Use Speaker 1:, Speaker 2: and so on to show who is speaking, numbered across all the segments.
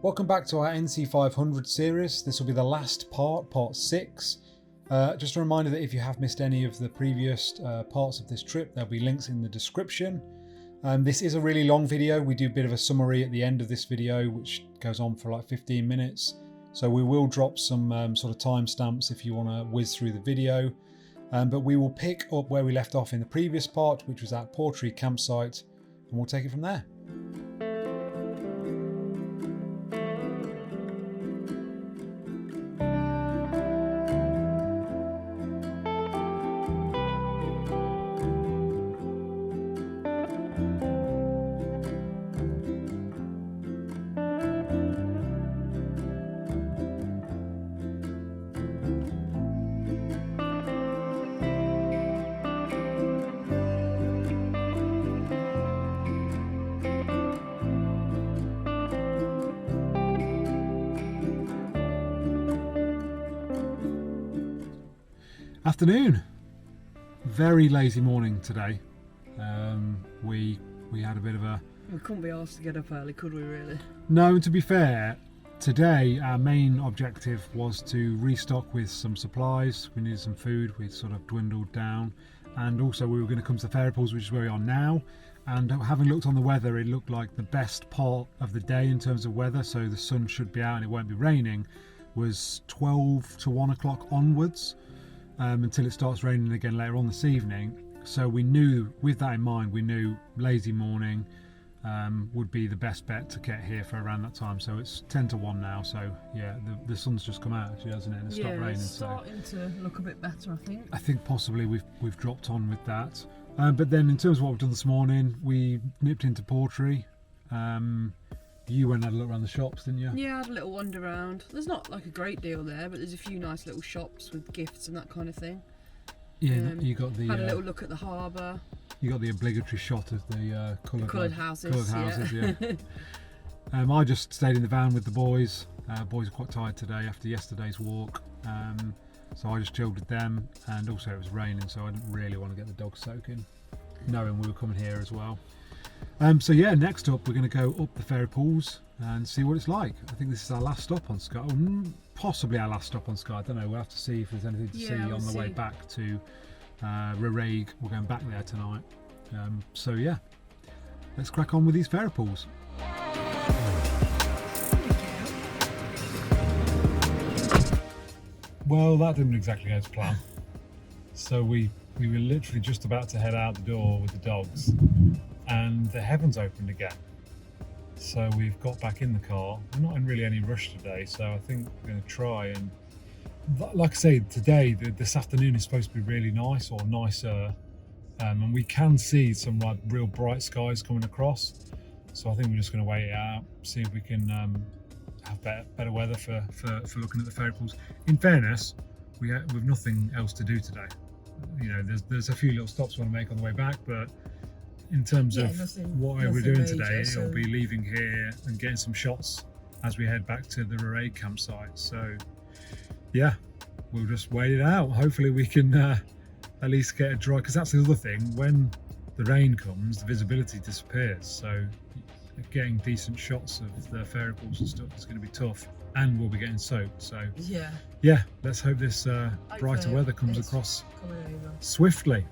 Speaker 1: Welcome back to our NC500 series. This will be the last part, part 6. Just a reminder that if you have missed any of the previous parts of this trip, there'll be links in the description. This is a really long video. We do a bit of a summary at the end of this video, which goes on for like 15 minutes. So we will drop some sort of timestamps if you want to whiz through the video. But we will pick up where we left off in the previous part, which was at Portree Campsite, and we'll take it from there. Afternoon. Very lazy morning today. We had a bit of a...
Speaker 2: We couldn't be asked to get up early, could we really?
Speaker 1: No, to be fair, today our main objective was to restock with some supplies. We needed some food, we'd sort of dwindled down. And also we were going to come to the ferry pools, which is where we are now. And having looked on the weather, it looked like the best part of the day in terms of weather, so the sun should be out and it won't be raining, was 12 to 1 o'clock onwards. Until it starts raining again later on this evening. So we knew, with that in mind, we knew lazy morning would be the best bet to get here for around that time. So it's 10 to 1 now, so yeah, the sun's just come out actually, hasn't it? And it's stopped raining.
Speaker 2: It's starting to look a bit better, I think.
Speaker 1: I think possibly we've dropped on with that. But then in terms of what we've done this morning, we nipped into Portree. You went and had a look around the shops, didn't you?
Speaker 2: Yeah, I had a little wander around. There's not like a great deal there, but there's a few nice little shops with gifts and that kind of thing.
Speaker 1: Yeah, you got the...
Speaker 2: Had a little look at the harbour.
Speaker 1: You got the obligatory shot of the coloured
Speaker 2: houses.
Speaker 1: Coloured houses, yeah. I just stayed in the van with the boys. Boys are quite tired today after yesterday's walk. So I just chilled with them, and also it was raining, so I didn't really want to get the dogs soaking, knowing we were coming here as well. So yeah, next up we're going to go up the ferry pools and see what it's like. I think this is our last stop on Skye, or possibly our last stop on Skye. I don't know, we'll have to see if there's anything to see on the way back to Reraig. We're going back there tonight. So yeah, let's crack on with these ferry pools. Well, that didn't exactly go to plan. So we were literally just about to head out the door with the dogs, and the heavens opened again. So we've got back in the car. We're not in really any rush today, so I think we're going to try and, like I say, today, this afternoon is supposed to be really nice, or nicer, and we can see some like real bright skies coming across. So I think we're just going to wait it out, see if we can have better weather for looking at the ferry pools. In fairness, we've nothing else to do today. You know, there's a few little stops we want to make on the way back, but in terms of what we're doing today, it'll be leaving here and getting some shots as we head back to the Reraig campsite. So yeah, we'll just wait it out. Hopefully we can at least get a dry, because that's the other thing, when the rain comes, the visibility disappears, so getting decent shots of the ferry pools and stuff is going to be tough, and we'll be getting soaked. So yeah, let's hope this brighter weather comes across swiftly.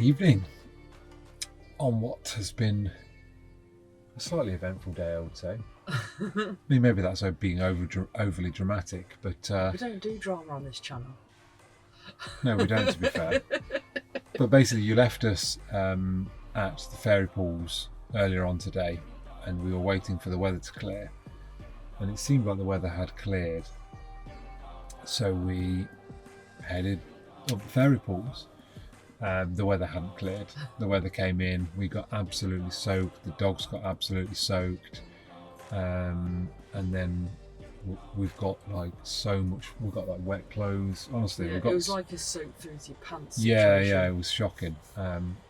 Speaker 1: evening on what has been a slightly eventful day, I would say. I mean, maybe that's being overly dramatic, but
Speaker 2: We don't do drama on this channel.
Speaker 1: no, we don't, to be fair. But basically, you left us at the fairy pools earlier on today, and we were waiting for the weather to clear, and it seemed like the weather had cleared, so we headed up the fairy pools. The weather hadn't cleared. The weather came in, we got absolutely soaked, the dogs got absolutely soaked, and then we've got like so much, we've got like wet clothes, honestly.
Speaker 2: Yeah,
Speaker 1: we've got,
Speaker 2: it was like a soak through to your pants
Speaker 1: yeah,
Speaker 2: situation.
Speaker 1: it was shocking.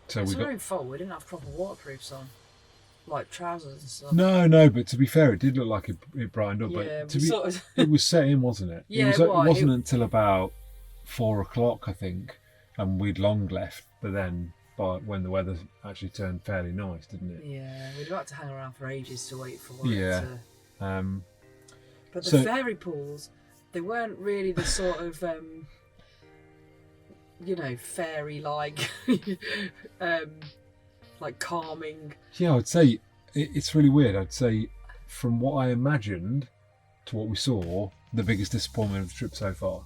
Speaker 1: So
Speaker 2: It's
Speaker 1: we got
Speaker 2: our own fault, we didn't have proper waterproofs on. Like trousers and stuff.
Speaker 1: no, but to be fair, it did look like it brightened up,
Speaker 2: Yeah,
Speaker 1: but to
Speaker 2: we
Speaker 1: be,
Speaker 2: sort of...
Speaker 1: it was set in, wasn't it?
Speaker 2: Yeah,
Speaker 1: it
Speaker 2: it
Speaker 1: wasn't
Speaker 2: was.
Speaker 1: until about 4 o'clock, I think, and we'd long left, but then when the weather actually turned fairly nice, didn't it?
Speaker 2: Yeah, we'd had to hang around for ages to wait for
Speaker 1: Yeah.
Speaker 2: it to... But the
Speaker 1: So-
Speaker 2: fairy pools, they weren't really the sort of, fairy-like, like calming.
Speaker 1: Yeah, I'd say it's really weird. I'd say from what I imagined to what we saw, the biggest disappointment of the trip so far.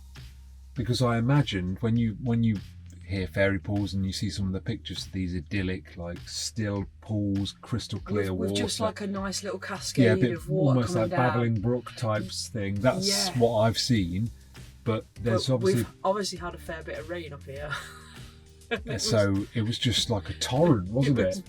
Speaker 1: Because I imagined when you hear fairy pools and you see some of the pictures of these idyllic, like still pools, crystal clear
Speaker 2: With
Speaker 1: water.
Speaker 2: just like a nice little cascade
Speaker 1: Yeah, a bit
Speaker 2: of water
Speaker 1: almost
Speaker 2: coming
Speaker 1: like
Speaker 2: down.
Speaker 1: babbling brook types thing. That's
Speaker 2: Yeah.
Speaker 1: what I've seen. But there's
Speaker 2: But
Speaker 1: obviously
Speaker 2: we've obviously had a fair bit of rain up here.
Speaker 1: so it was just like a torrent, wasn't it?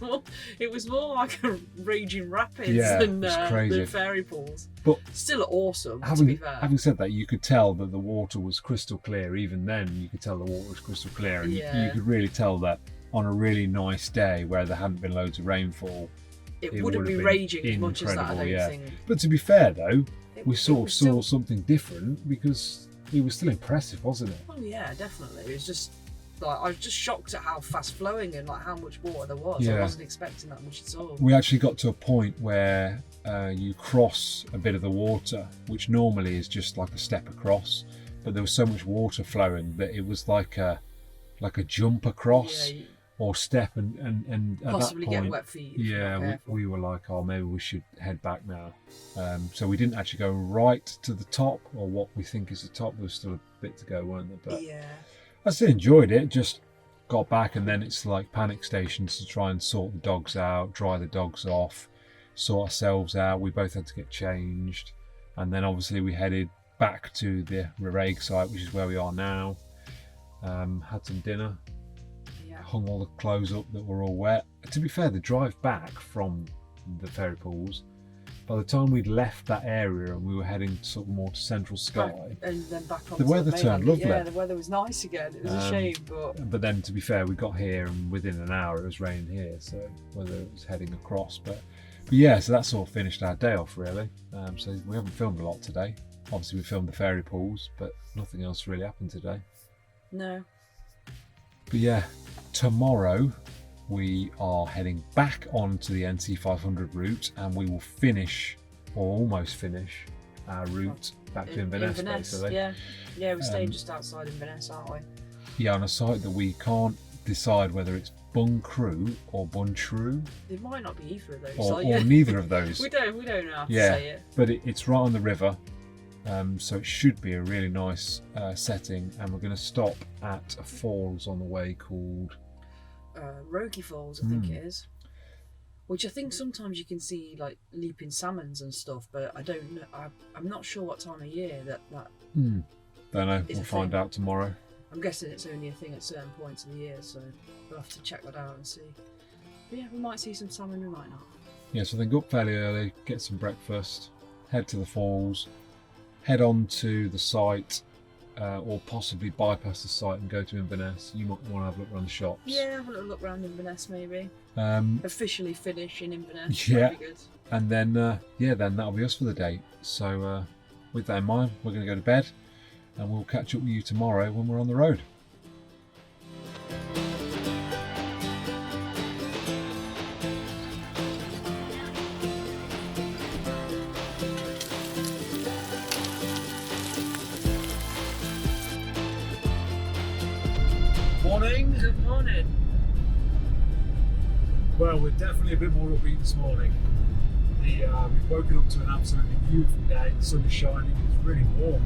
Speaker 2: It was more like a raging rapids
Speaker 1: Yeah,
Speaker 2: than
Speaker 1: it's crazy.
Speaker 2: fairy pools.
Speaker 1: But
Speaker 2: Still awesome, to be fair.
Speaker 1: having said that, you could tell that the water was crystal clear. Even then, you could tell the water was crystal clear, and
Speaker 2: Yeah.
Speaker 1: you could really tell that on a really nice day where there hadn't been loads of rainfall.
Speaker 2: it
Speaker 1: it
Speaker 2: wouldn't
Speaker 1: would
Speaker 2: be
Speaker 1: have been
Speaker 2: raging as much as that, I
Speaker 1: incredible,
Speaker 2: don't
Speaker 1: yeah.
Speaker 2: think.
Speaker 1: But to be fair, though, we
Speaker 2: It
Speaker 1: saw
Speaker 2: was still-
Speaker 1: something different because it was still impressive, wasn't it?
Speaker 2: Oh yeah, definitely. It was just like I was just shocked at how fast flowing and like how much water there was.
Speaker 1: Yeah.
Speaker 2: I wasn't expecting that much at all.
Speaker 1: We actually got to a point where you cross a bit of the water, which normally is just like a step across, but there was so much water flowing that it was like a jump across
Speaker 2: Yeah, you
Speaker 1: or step, and at
Speaker 2: possibly
Speaker 1: that point,
Speaker 2: get wet feet. if you're not
Speaker 1: yeah,
Speaker 2: careful.
Speaker 1: we were like, oh, maybe we should head back now. So we didn't actually go right to the top, or what we think is the top. There was still a bit to go, weren't there? But
Speaker 2: Yeah.
Speaker 1: I still enjoyed it. Just got back, and then it's like panic stations to try and sort the dogs out, dry the dogs off, sort ourselves out. We both had to get changed, and then obviously we headed back to the Reraig site, which is where we are now. Had some dinner,
Speaker 2: Yeah.
Speaker 1: hung all the clothes up that were all wet. To be fair, the drive back from the fairy pools, by the time we'd left that area and we were heading sort of more to Central Sky,
Speaker 2: And then back on
Speaker 1: The weather turned lovely.
Speaker 2: Yeah, the weather was nice again. It was a shame, but
Speaker 1: then to be fair, we got here and within an hour it was raining here, so whether it was heading across, but yeah, so that sort of finished our day off really. So we haven't filmed a lot today. Obviously we filmed the fairy pools, but nothing else really happened today.
Speaker 2: no.
Speaker 1: But yeah, tomorrow we are heading back onto the NC500 route, and we will finish, or almost finish, our route back to Inverness, basically.
Speaker 2: Yeah, we're staying just outside Inverness, aren't we?
Speaker 1: Yeah, on a site that we can't decide whether it's Buncrew or Bunchrew,
Speaker 2: It might not be either of those.
Speaker 1: or
Speaker 2: yeah.
Speaker 1: neither of those.
Speaker 2: we don't know how to
Speaker 1: Yeah.
Speaker 2: say it.
Speaker 1: But it's right on the river, so it should be a really nice setting, and we're going to stop at a falls on the way called...
Speaker 2: Rogie Falls, I think it is. Which I think sometimes you can see like leaping salmons and stuff, but I don't know. I'm not sure what time of year that.
Speaker 1: Don't know,
Speaker 2: Is
Speaker 1: we'll
Speaker 2: a
Speaker 1: find
Speaker 2: thing.
Speaker 1: out tomorrow.
Speaker 2: I'm guessing it's only a thing at certain points of the year, so we'll have to check that out and see. But yeah, we might see some salmon, we might not.
Speaker 1: Yeah, so then go up fairly early, get some breakfast, head to the falls, head on to the site, or possibly bypass the site and go to Inverness. You might want to have a look around the shops.
Speaker 2: Yeah, have a little look around Inverness maybe. Officially finish in Inverness.
Speaker 1: Yeah.
Speaker 2: That'd be good.
Speaker 1: And then, then that'll be us for the day. So with that in mind, we're going to go to bed, and we'll catch up with you tomorrow when we're on the road. Morning.
Speaker 2: Good morning.
Speaker 1: Well, we're definitely a bit more upbeat this morning. We've woken up to an absolutely beautiful day. The sun is shining, it's really warm.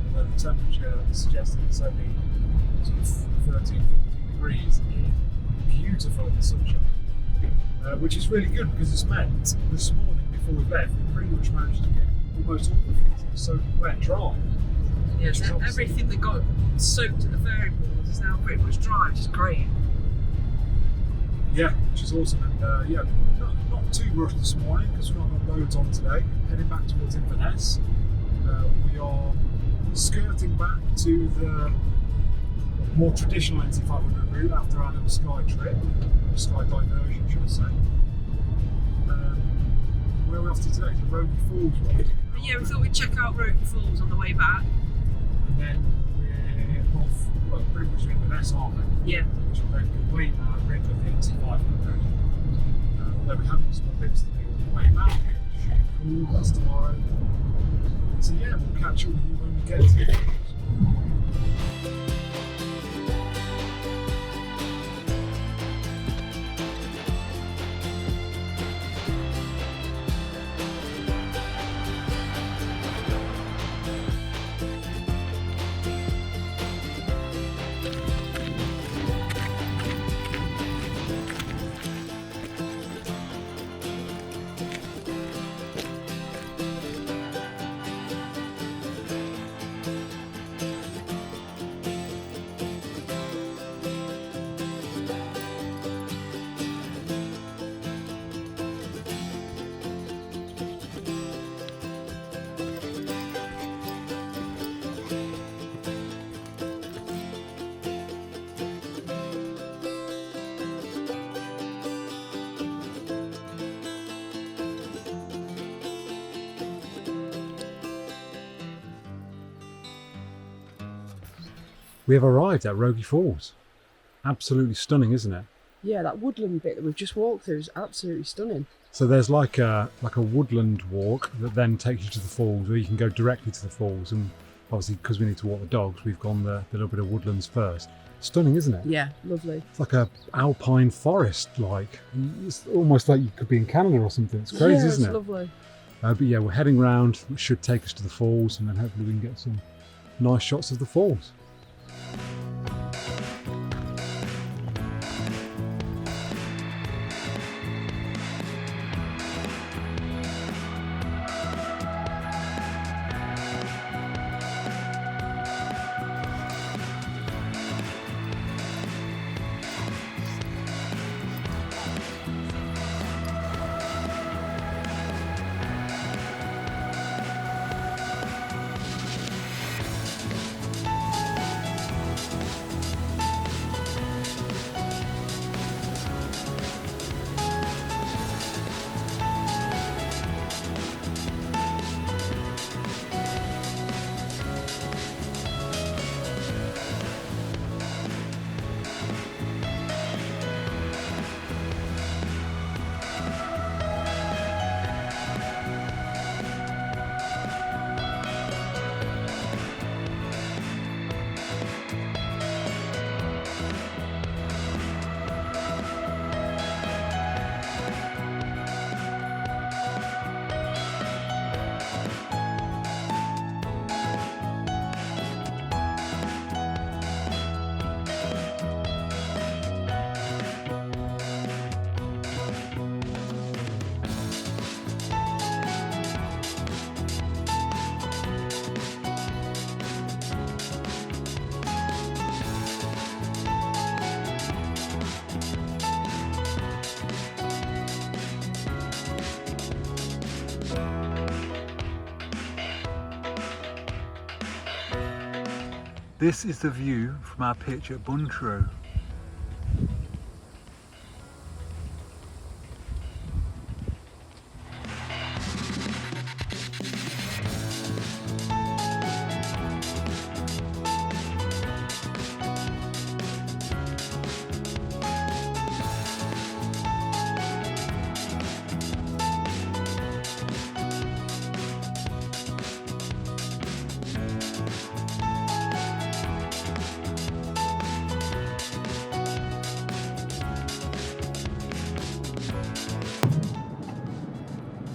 Speaker 1: Although the temperature suggests that it's only sort of 13, 14 degrees. It's beautiful in the sunshine, which is really good because it's meant this morning before we left, we pretty much managed to get almost all the things that were soaking wet dry.
Speaker 2: Yeah, so everything that got soaked at the ferry port is now pretty much dry, which is great.
Speaker 1: Yeah, which is awesome. And yeah, not too rushed this morning because we've not got loads on today. Heading back towards Inverness. We are skirting back to the more traditional NC500 route after our little Sky trip, Sky diversion, should I say. Where are we off to today? The Rogie Falls road.
Speaker 2: Yeah, we thought we'd check out Rogie Falls on the way back.
Speaker 1: And then we're off, well, pretty much to Inverness, aren't we?
Speaker 2: Yeah.
Speaker 1: Which will then complete our rig of the NC500. Although we have got some bits to do on the way back. Cool, that's tomorrow. So yeah, we'll catch up with you when we get to it. We have arrived at Rogie Falls. Absolutely stunning, isn't it?
Speaker 2: Yeah, that woodland bit that we've just walked through is absolutely stunning.
Speaker 1: So there's like a woodland walk that then takes you to the falls, or you can go directly to the falls. And obviously, because we need to walk the dogs, we've gone the little bit of woodlands first. Stunning, isn't it?
Speaker 2: Yeah, lovely.
Speaker 1: It's like a alpine forest, like it's almost like you could be in Canada or something. It's crazy, isn't it?
Speaker 2: Yeah, it's lovely.
Speaker 1: But yeah, we're heading round, which should take us to the falls, and then hopefully we can get some nice shots of the falls. This is the view from our pitch at Portree.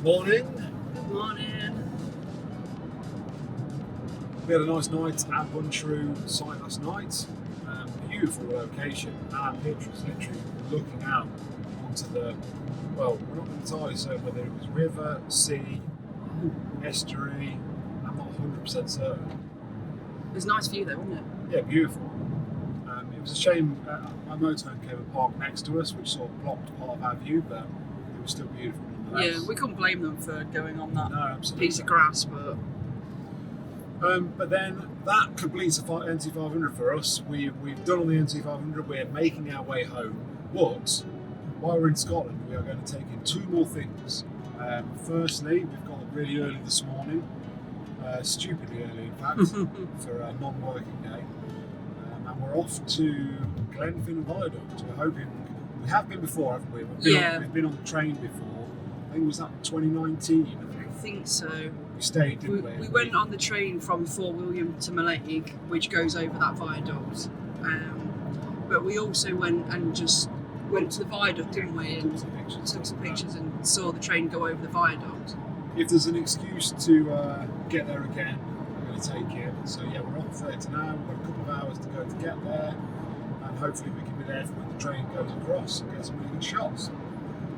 Speaker 1: Morning.
Speaker 2: Good morning.
Speaker 1: We had a nice night at Buntrue site last night. Beautiful location, and literally looking out onto the, well, we're not entirely certain whether it was river, sea, estuary. I'm not 100% certain.
Speaker 2: It was a nice view though, wasn't it?
Speaker 1: Yeah, beautiful. It was a shame our motorhome came and parked next to us, which sort of blocked part of our view, but it was still beautiful nonetheless.
Speaker 2: Yeah, we couldn't blame them for going on that
Speaker 1: No, absolutely.
Speaker 2: piece of grass, but
Speaker 1: But then that completes the NC500 for us. We've done on the NC500. We're making our way home. But while we're in Scotland, we are going to take in two more things. Firstly, we've got up really early this morning, stupidly early in fact, for a non-working day. And we're off to Glenfinnan Viaduct. We're hoping, we have been before, haven't we? We've been on the train before. I think it was that 2019.
Speaker 2: I think so.
Speaker 1: We stayed, didn't we?
Speaker 2: We went on the train from Fort William to Reraig, which goes over that viaduct. But we also went to the viaduct, didn't we? And took some pictures and saw the train go over the viaduct.
Speaker 1: If there's an excuse to get there again, I'm going to take it. So yeah, we're off there to now. We've got a couple of hours to go to get there, and hopefully we can be there for when the train goes across and get some really good shots.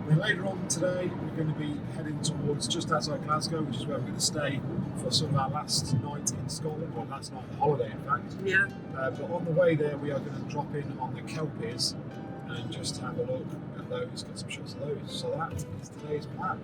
Speaker 1: Then later on today, we're going to be heading towards just outside Glasgow, which is where we're going to stay for sort of our last night in Scotland, or last night of the holiday, in fact.
Speaker 2: Yeah.
Speaker 1: But on the way there, we are going to drop in on the Kelpies and just have a look at those, get some shots of those. So that is today's plan.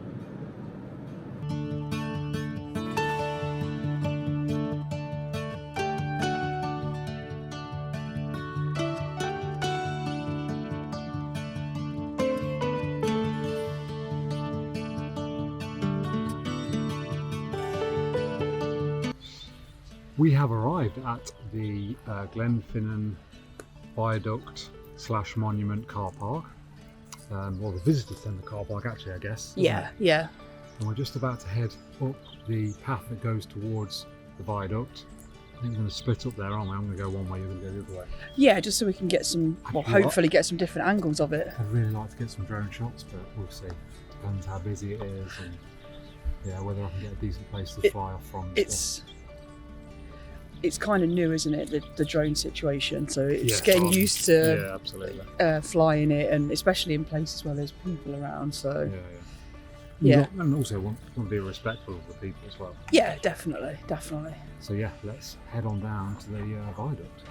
Speaker 1: We have arrived at the Glenfinnan Viaduct / Monument car park. Well, the visitor centre car park, actually, I guess.
Speaker 2: Yeah, yeah.
Speaker 1: And we're just about to head up the path that goes towards the viaduct. I think we're going to split up there, aren't we? I'm going to go one way, you're going to go the other way.
Speaker 2: Yeah, just so we can get some, hopefully get some different angles of it.
Speaker 1: I'd really like to get some drone shots, but we'll see. Depends how busy it is and yeah, whether I can get a decent place to fly off from.
Speaker 2: It's kind of new, isn't it, the drone situation? So it's getting used to
Speaker 1: absolutely.
Speaker 2: Flying it, and especially in places where there's people around. So
Speaker 1: and also want to be respectful of the people as well.
Speaker 2: Yeah, definitely.
Speaker 1: So yeah, let's head on down to the viaduct.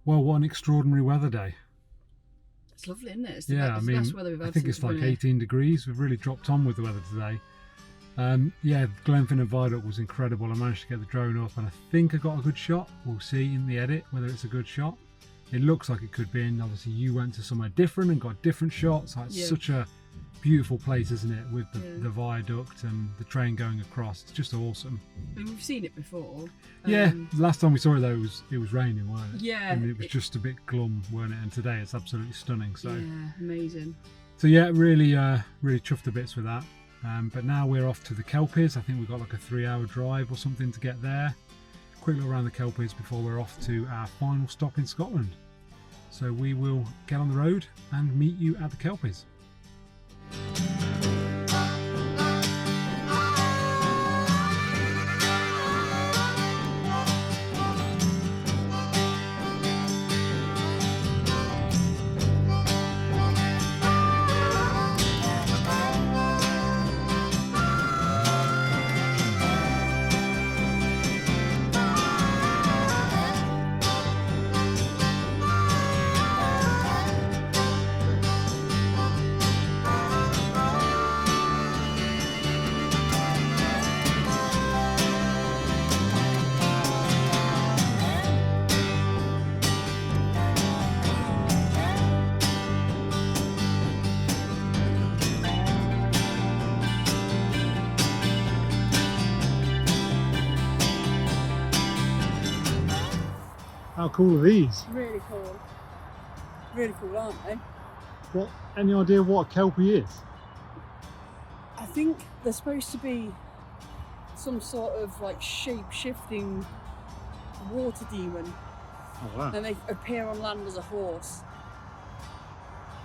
Speaker 1: Well, what an extraordinary weather day.
Speaker 2: It's lovely, isn't it? It's
Speaker 1: Yeah, I
Speaker 2: the
Speaker 1: mean,
Speaker 2: best weather we've had
Speaker 1: I think
Speaker 2: since
Speaker 1: it's like
Speaker 2: we've been
Speaker 1: 18 degrees. We've really dropped on with the weather today. Yeah, Glenfinnan Viaduct was incredible. I managed to get the drone up and I think I got a good shot. We'll see in the edit whether it's a good shot. It looks like it could be, and obviously you went to somewhere different and got different shots. It's such a beautiful place, isn't it, with the viaduct and the train going across. It's just awesome.
Speaker 2: And we've seen it before.
Speaker 1: Yeah, last time we saw it though, it was raining, wasn't it?
Speaker 2: Yeah.
Speaker 1: And it was just a bit glum, weren't it? And today it's absolutely stunning. So
Speaker 2: yeah, amazing.
Speaker 1: So yeah, really chuffed to bits with that. But now we're off to the Kelpies. I think we've got like a 3-hour drive or something to get there. Quick look around the Kelpies before we're off to our final stop in Scotland. So we will get on the road and meet you at the Kelpies. How cool are these?
Speaker 2: Really cool. Really cool, aren't they?
Speaker 1: What? Any idea what a Kelpie is?
Speaker 2: I think they're supposed to be some sort of like shape-shifting water demon.
Speaker 1: Oh wow.
Speaker 2: And they appear on land as a horse.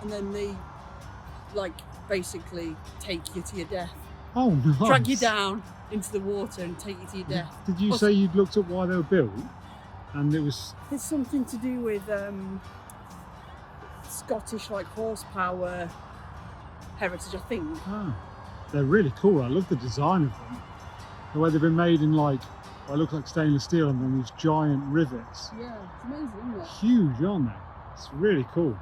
Speaker 2: And then they like basically take you to your death.
Speaker 1: Oh nice.
Speaker 2: Drag you down into the water and take you to your death.
Speaker 1: Did you say you'd looked up why they were built? And it was...
Speaker 2: It's something to do with Scottish like horsepower heritage, I think.
Speaker 1: Oh, they're really cool. I love the design of them. The way they've been made in like, well, it looks like stainless steel and then these giant rivets.
Speaker 2: Yeah, it's amazing, isn't it?
Speaker 1: Huge, aren't they? It's really cool.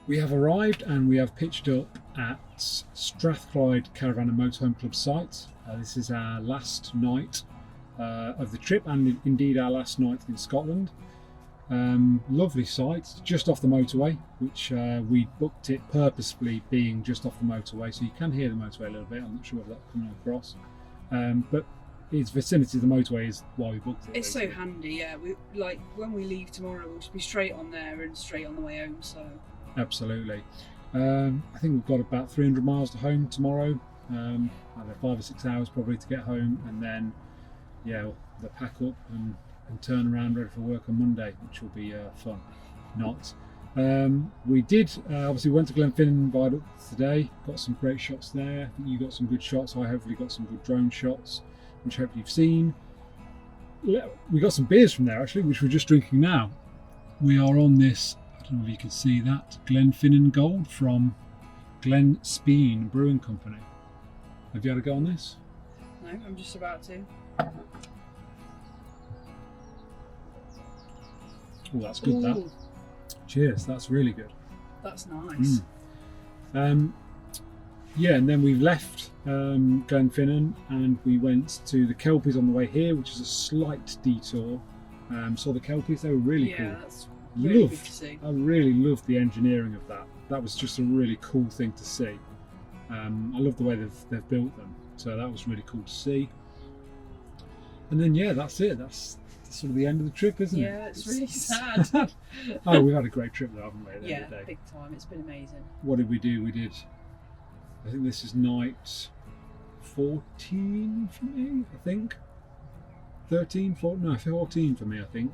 Speaker 1: We have arrived and we have pitched up at Strathclyde Caravan and Motorhome Club site. This is our last night of the trip and indeed our last night in Scotland. Lovely site, just off the motorway, which we booked it purposefully being just off the motorway, so you can hear the motorway a little bit. I'm not sure if that's coming across, but its vicinity to the motorway is why we booked it.
Speaker 2: It's so handy, yeah. We like when we leave tomorrow, we'll just be straight on there and straight on the way home. So
Speaker 1: absolutely. I think we've got about 300 miles to home tomorrow. I don't know, 5 or 6 hours probably to get home, and then yeah, the pack up and turn around ready for work on Monday, which will be fun. Not. We did obviously went to Glenfinnan Viaduct today, got some great shots there. I think you got some good shots. I hopefully got some good drone shots, which hopefully you've seen. We got some beers from there actually, which we're just drinking now. We are on this, I don't know if you can see that, Glenfinnan Gold from Glenspeen Brewing Company. Have you had a go on this?
Speaker 2: no, I'm just about to.
Speaker 1: Oh, that's good. That.
Speaker 2: Ooh,
Speaker 1: Cheers. That's really good.
Speaker 2: that's nice.
Speaker 1: Yeah, and then we left Glenfinnan and we went to the Kelpies on the way here, which is a slight detour. Saw the Kelpies, they were really
Speaker 2: Yeah,
Speaker 1: cool.
Speaker 2: that's really good to see.
Speaker 1: I really loved the engineering of that. That was just a really cool thing to see. I love the way they've built them, so that was really cool to see. And then yeah, that's it. That's sort of the end of the trip, isn't it?
Speaker 2: Yeah, it's really sad.
Speaker 1: Oh, we've had a great trip though, haven't we? At the
Speaker 2: Yeah,
Speaker 1: end of the day.
Speaker 2: big time. It's been amazing.
Speaker 1: What did we do? We did, I think this is night 14 for me, I think. 13, 14, no, 14 for me, I think.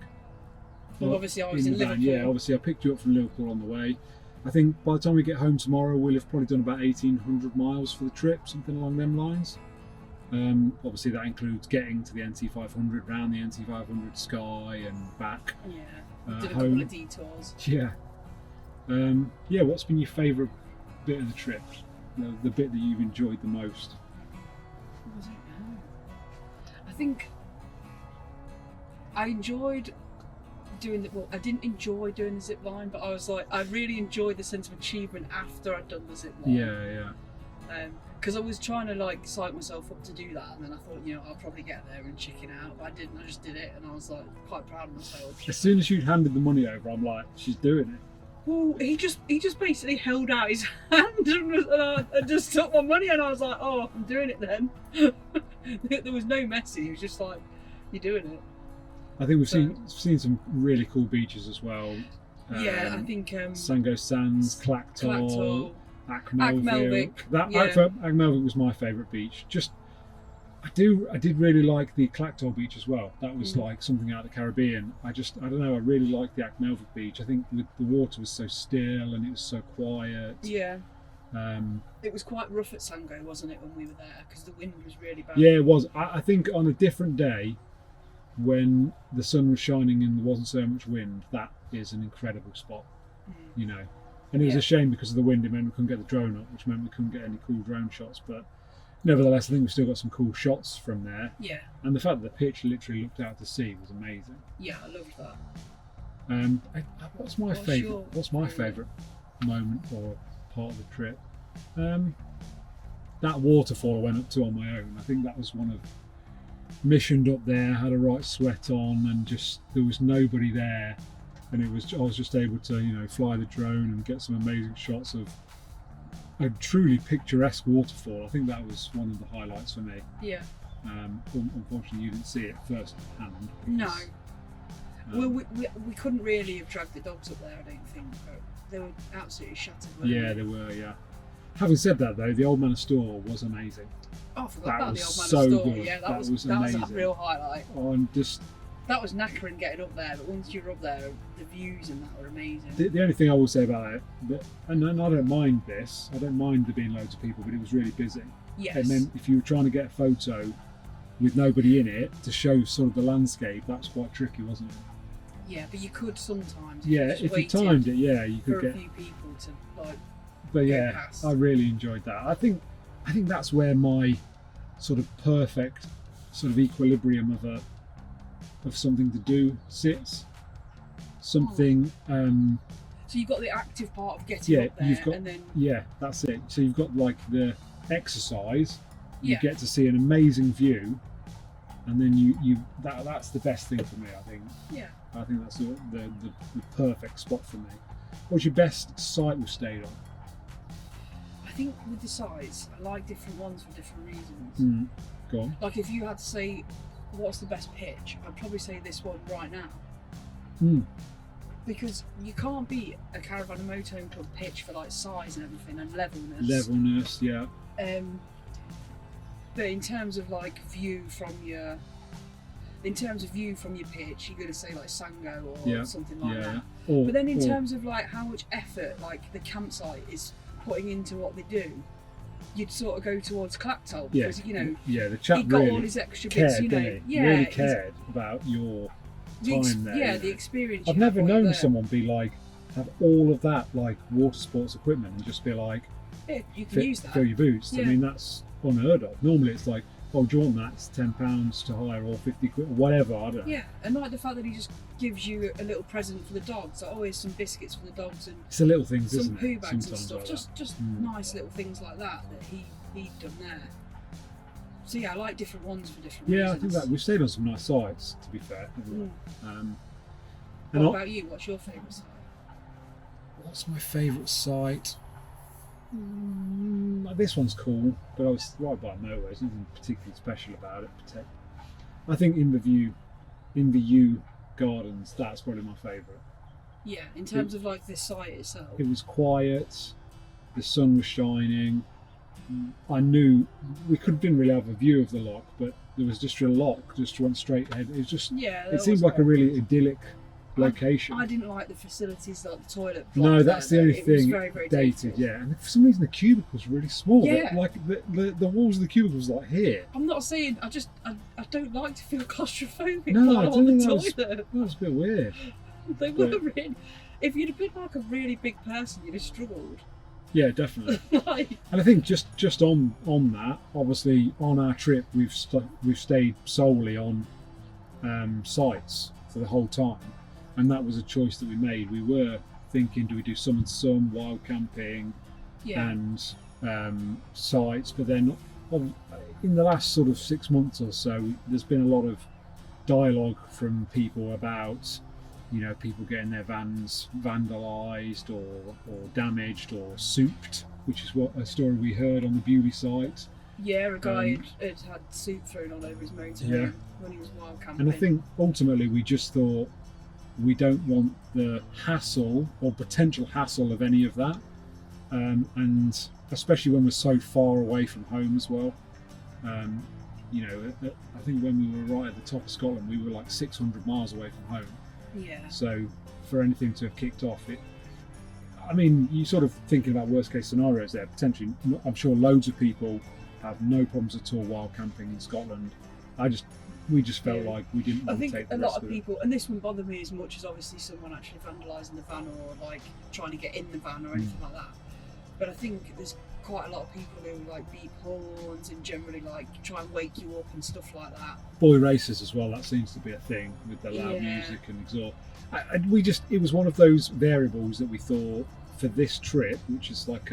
Speaker 2: Well, obviously I was in
Speaker 1: the van.
Speaker 2: Liverpool.
Speaker 1: Yeah, obviously I picked you up from Liverpool on the way. I think by the time we get home tomorrow, we'll have probably done about 1,800 miles for the trip, something along them lines. Obviously that includes getting to the NC500, round the NC500 Sky and back.
Speaker 2: Yeah, did a
Speaker 1: home.
Speaker 2: couple of detours.
Speaker 1: Yeah. Yeah, what's been your favourite bit of the trip? The bit that you've enjoyed the most?
Speaker 2: I don't know. I think I enjoyed doing well, I didn't enjoy doing the zip line, but I was like, I really enjoyed the sense of achievement after I'd done the zip line.
Speaker 1: Yeah.
Speaker 2: Because I was trying to like psych myself up to do that, and then I thought, you know, I'll probably get there and chicken out, but I didn't. I just did it, and I was like quite proud of myself.
Speaker 1: As soon as you'd handed the money over, I'm like, she's doing it.
Speaker 2: Well, he just basically held out his hand and I just took my money, and I was like, oh, I'm doing it then. There was no messy. He was just like, you're doing it.
Speaker 1: I think we've seen some really cool beaches as well.
Speaker 2: Yeah, I think
Speaker 1: Sango Sands, Clactol, Achmelvik. Achmelvik was my favourite beach. I did really like the Clactol beach as well. That was like something out of the Caribbean. I don't know, I really liked the Achmelvik beach. I think the water was so still and it was so quiet.
Speaker 2: Yeah. It was quite rough at Sango, wasn't it, when we were there? Because the wind was really bad.
Speaker 1: Yeah, it was. I think on a different day, when the sun was shining and there wasn't so much wind, that is an incredible spot. You know. And it was a shame because of the wind. It meant we couldn't get the drone up, which meant we couldn't get any cool drone shots. But nevertheless, I think we've still got some cool shots from there. Yeah. And the fact that the pitch literally looked out to sea was amazing.
Speaker 2: Yeah, I loved that.
Speaker 1: What's my favourite? What's my favourite moment or part of the trip? That waterfall I went up to on my own. I think that was one of missioned up there, had a right sweat on, and just there was nobody there, and I was just able to, you know, fly the drone and get some amazing shots of a truly picturesque waterfall. I think that was one of the highlights for me.
Speaker 2: Yeah.
Speaker 1: Unfortunately, you didn't see it first hand.
Speaker 2: No. Well, we couldn't really have dragged the dogs up there, I don't think. But they were absolutely shattered.
Speaker 1: Yeah, they were. Yeah. Having said that, though, the Old Manor Store was amazing.
Speaker 2: Oh, I forgot about the Old Manor
Speaker 1: so
Speaker 2: Store.
Speaker 1: Good.
Speaker 2: Yeah, that was
Speaker 1: amazing.
Speaker 2: a real highlight.
Speaker 1: That
Speaker 2: was knackering getting up there, but once you were up there, the views and that were amazing.
Speaker 1: The only thing I will say about it, and I don't mind this, I don't mind there being loads of people, but it was really busy.
Speaker 2: Yes.
Speaker 1: And then if you were trying to get a photo with nobody in it to show sort of the landscape, that's quite tricky, wasn't it?
Speaker 2: Yeah, but you could sometimes.
Speaker 1: If you timed it, you could get
Speaker 2: a few people to like.
Speaker 1: But yeah, past. I really enjoyed that. I think that's where my sort of perfect sort of equilibrium of something to do sits. Something.
Speaker 2: So you've got the active part of getting up there, and then
Speaker 1: that's it. So you've got like the exercise. You get to see an amazing view, and then that's the best thing for me. I think.
Speaker 2: Yeah.
Speaker 1: I think that's the perfect spot for me. What's your best site we've stayed on?
Speaker 2: I think with the sites, I like different ones for different reasons.
Speaker 1: Go on.
Speaker 2: Like if you had to say, what's the best pitch? I'd probably say this one right now. Because you can't beat a Caravan and Motorhome Club pitch for like size and everything and levelness.
Speaker 1: Levelness, yeah.
Speaker 2: But in terms of like view from your pitch, you're going to say like Sango or something like that. But then in terms of like how much effort like the campsite is putting into what they do, you'd sort of go towards Clactol because you know
Speaker 1: the chap
Speaker 2: he got
Speaker 1: really
Speaker 2: all his extra
Speaker 1: cared,
Speaker 2: bits, you know,
Speaker 1: really cared about your time there.
Speaker 2: Yeah, the experience.
Speaker 1: I've never known someone be like have all of that like water sports equipment and just be like,
Speaker 2: you can use that.
Speaker 1: Fill your boots. I mean that's unheard of. Normally it's like, oh, do you want that? It's £10 to hire or 50 quid or whatever. I don't know.
Speaker 2: Yeah, and like the fact that he just gives you a little present for the dogs. Like, here's some biscuits for the dogs and
Speaker 1: it's the little things,
Speaker 2: some
Speaker 1: isn't
Speaker 2: poo
Speaker 1: it?
Speaker 2: bags and
Speaker 1: Sometimes
Speaker 2: stuff. Just nice little things like that he'd done there. So yeah, I like different ones for different reasons.
Speaker 1: Yeah, I think that we've stayed on some nice sites. To be fair.
Speaker 2: What about you? What's your favourite site?
Speaker 1: What's my favourite site? This one's cool, but I was right by motorway. There's nothing particularly special about it. I think in the U Gardens, that's probably my favourite.
Speaker 2: Yeah, in terms of like the site itself.
Speaker 1: It was quiet. The sun was shining. I knew we didn't really have a view of the loch, but there was just a loch, just went straight ahead. It was just.
Speaker 2: Yeah.
Speaker 1: It seemed like a really idyllic location.
Speaker 2: I didn't like the facilities, like the toilet.
Speaker 1: No, that's the only
Speaker 2: It was
Speaker 1: thing.
Speaker 2: very, very
Speaker 1: Dated, yeah. And for some reason, the cubicles were really small.
Speaker 2: Yeah.
Speaker 1: Like the walls of the cubicles, like here.
Speaker 2: I'm not saying. I don't like to feel claustrophobic
Speaker 1: No,
Speaker 2: while
Speaker 1: I
Speaker 2: I'm
Speaker 1: don't
Speaker 2: on
Speaker 1: think
Speaker 2: the
Speaker 1: that was,
Speaker 2: toilet.
Speaker 1: that was a bit weird.
Speaker 2: They were really. If you'd have been like a really big person, you'd have struggled.
Speaker 1: Yeah, definitely.
Speaker 2: Like,
Speaker 1: And I think just on that, obviously on our trip we've stayed solely on sites for the whole time, and that was a choice that we made. We were thinking, do we do some wild camping and sites, but then in the last sort of 6 months or so, there's been a lot of dialogue from people about, you know, people getting their vans vandalised or damaged or souped, which is what a story we heard on the Bewley site.
Speaker 2: yeah, a guy had soup thrown all over his motor when he was wild camping.
Speaker 1: And I think ultimately we just thought we don't want the hassle or potential hassle of any of that, and especially when we're so far away from home as well. You know, I think when we were right at the top of Scotland, we were like 600 miles away from home.
Speaker 2: Yeah.
Speaker 1: So for anything to have kicked off, I mean, you sort of thinking about worst case scenarios there. Potentially, I'm sure loads of people have no problems at all wild camping in Scotland. We just felt like we didn't want to take the risk.
Speaker 2: I think a lot of people, and this wouldn't bother me as much as obviously someone actually vandalising the van or like trying to get in the van or anything like that. But I think there's quite a lot of people who like beep horns and generally like try and wake you up and stuff like that.
Speaker 1: Boy races as well, that seems to be a thing with the loud music and exhaust. It was one of those variables that we thought for this trip, which is like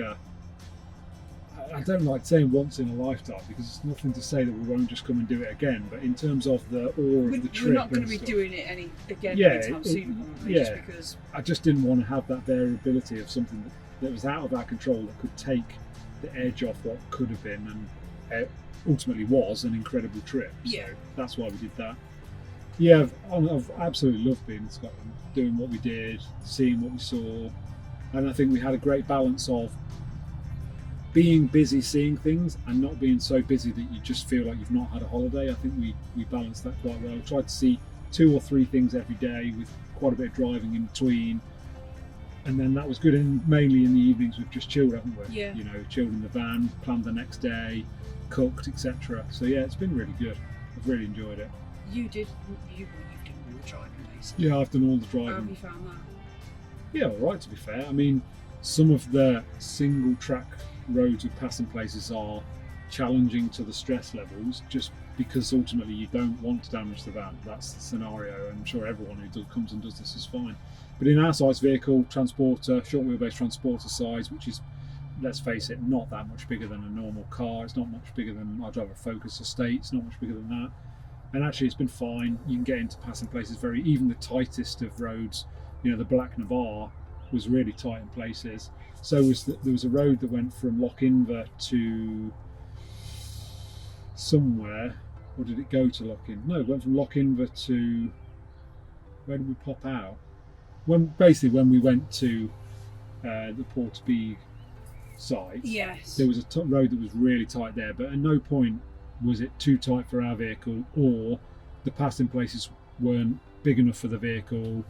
Speaker 1: I don't like saying once in a lifetime, because it's nothing to say that we won't just come and do it again, but in terms of the awe of the trip,
Speaker 2: we're not going to be doing it anytime soon, just because
Speaker 1: I just didn't want to have that variability of something that was out of our control, that could take the edge off what could have been and ultimately was an incredible trip. So that's why we did that. Yeah, I've absolutely loved being in Scotland, doing what we did, seeing what we saw, and I think we had a great balance of being busy seeing things and not being so busy that you just feel like you've not had a holiday. I think we balanced that quite well. Tried to see 2 or 3 things every day with quite a bit of driving in between. And then that was good, and mainly in the evenings we've just chilled, haven't we?
Speaker 2: Yeah.
Speaker 1: You know, chilled in the van, planned the next day, cooked, etc. So yeah, it's been really good. I've really enjoyed it.
Speaker 2: You've done all the driving, basically.
Speaker 1: Yeah, I've done all the driving.
Speaker 2: How have you found that?
Speaker 1: Yeah, all right, to be fair. I mean, some of the single track roads with passing places are challenging to the stress levels, just because ultimately you don't want to damage the van. That's the scenario. I'm sure everyone who comes and does this is fine. But in our size vehicle, transporter, short wheelbase transporter size, which is, let's face it, not that much bigger than a normal car. It's not much bigger than I drive a Focus Estate. It's not much bigger than that. And actually, it's been fine. You can get into passing places even the tightest of roads. You know, the Black Navarre was really tight in places. So there was a road that went from Lochinver to somewhere. Or did it go to Lochinver? No, it went from Lochinver to, where did we pop out? When we went to the Portree site,
Speaker 2: yes,
Speaker 1: there was a road that was really tight there, but at no point was it too tight for our vehicle, or the passing places weren't big enough for the vehicle.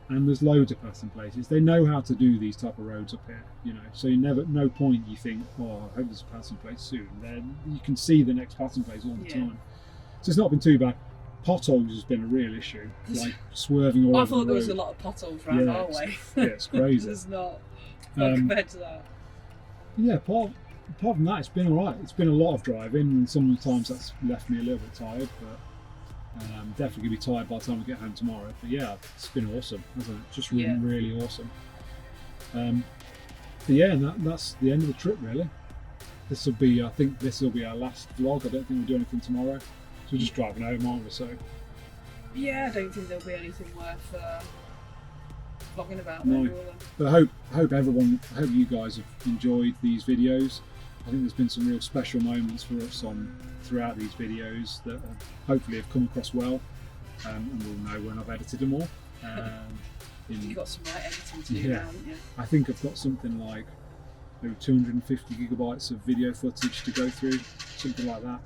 Speaker 1: And there's loads of passing places. They know how to do these type of roads up here, you know. So no point you think, oh, I hope there's a passing place soon. Then you can see the next passing place all the time. So it's not been too bad. Potholes has been a real issue, like swerving all over the road. I
Speaker 2: thought there was a lot of potholes around our way.
Speaker 1: Yeah, it's crazy.
Speaker 2: There's not compared to that.
Speaker 1: Yeah, apart from that, it's been all right. It's been a lot of driving, and sometimes that's left me a little bit tired, but definitely gonna be tired by the time we get home tomorrow. But yeah, it's been awesome, hasn't it? Just really awesome. But yeah, and that's the end of the trip, really. I think this will be our last vlog. I don't think we'll do anything tomorrow. So we're just driving home, aren't we? So
Speaker 2: yeah, I don't think there'll be anything worth vlogging about.
Speaker 1: No. But I hope you guys have enjoyed these videos. I think there's been some real special moments for us throughout these videos that hopefully have come across well, and we'll know when I've edited them all.
Speaker 2: You've got some right editing to do now, haven't you? I
Speaker 1: think I've got something like maybe 250 gigabytes of video footage to go through, something like that.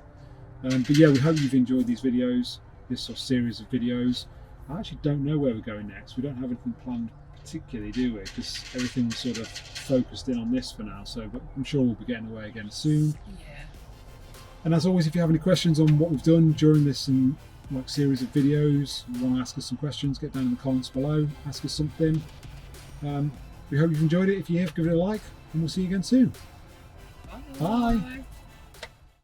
Speaker 1: But yeah, we hope you've enjoyed these videos, this sort of series of videos. I actually don't know where we're going next. We don't have anything planned particularly, do we? Because everything's sort of focused in on this for now. So, but I'm sure we'll be getting away again soon.
Speaker 2: Yeah.
Speaker 1: And as always, if you have any questions on what we've done during this like series of videos, you want to ask us some questions, get down in the comments below, ask us something. We hope you've enjoyed it. If you have, give it a like, and we'll see you again soon.
Speaker 2: Bye.
Speaker 1: Bye.